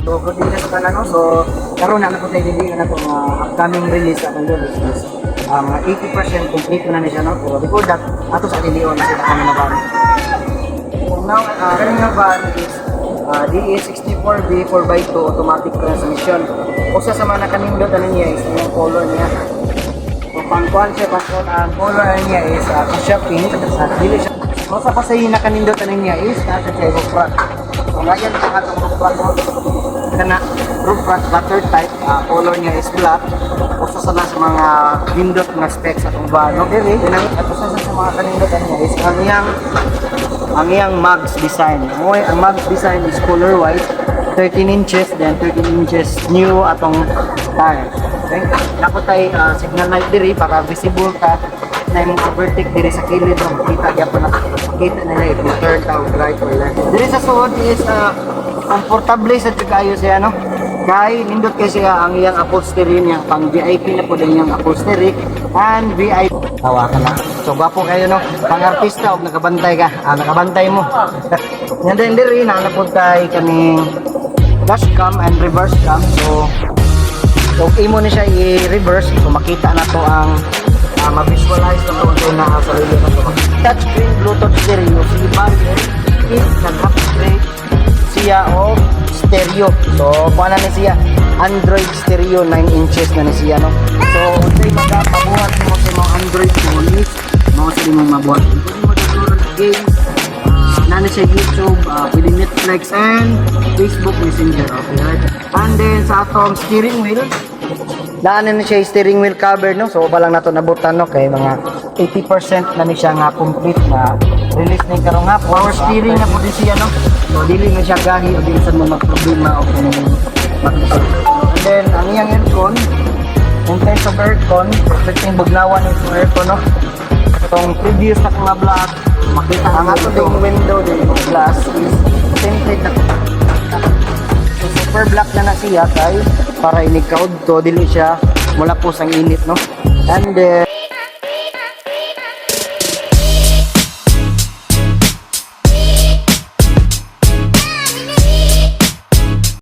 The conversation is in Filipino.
So, good news ka na, no? So, karoon na po tayo hindi na itong upcoming release at ang is 80% complete na siya, no? Pero before that, ato sa Lilion na sila kami na van. So, now, running na van is DE64B 4x2 automatic transmission. Usa sa mga nakanindot na niya is yung color niya. So, pang-kuhan siya, ang color niya is shopping sa dili siya. So, sa pasayin nakanindot na niya is nasa siya roof rack. So, ngayon ang atong roof rack kana roof rack butter type, color niya is black. Usa sa mga nindot nga specs atong van. Okay, at usa sa mga kanindot na niya is ang iyang mags design. Ang mags design is color white, 13 inches, then 13 inches new atong tires. Okay? Napo tayo signal light diri para visible ka na yung vertic diri sa kilid ng kita gyapon na kita nila if you turn out right or left. Diri sa suod is comfortable sa kayo siya, no? Kay nindot kay siya ang iyang upholstery niya, pang VIP na po din yung upholstery and VIP. Hawakan na. So gwapo kayo, no? Pang artista og nakabantay ka. Nakabantay mo. Yan din diri na napod tayo kaning dash cam and reverse cam. So imo ni siya i-reverse, so makita na to ang ma-visualize na to na sa sarili na to. Touchscreen Bluetooth stereo, si barrier is nag-upgrade siya o stereo. So kuha na ni siya Android stereo 9 inches na ni siya, no? So unsay mabuhat mo sa mga Android phone is mga sa imong mabuhat. Pwede mo download ng games, nana siya YouTube, pwede Netflix and Facebook Messenger, okay, right? And then sa atong steering wheel, daanan na siya yung steering wheel cover, no? So pa lang nato nabutan, no? Kay mga 80% na ni siya nga complete na release na yung karong nga. Power steering na po din siya, no? So dili na siya gahi o dili sa mga problema o kung and then ang iyang aircon, in terms of aircon, perfecting bugnawan yung aircon, no? Itong previous na kong vlog, makita ang ato yung window din yung glass is tinted na so super black na siya kay para inikaw to dili siya mula po sang init, no? And then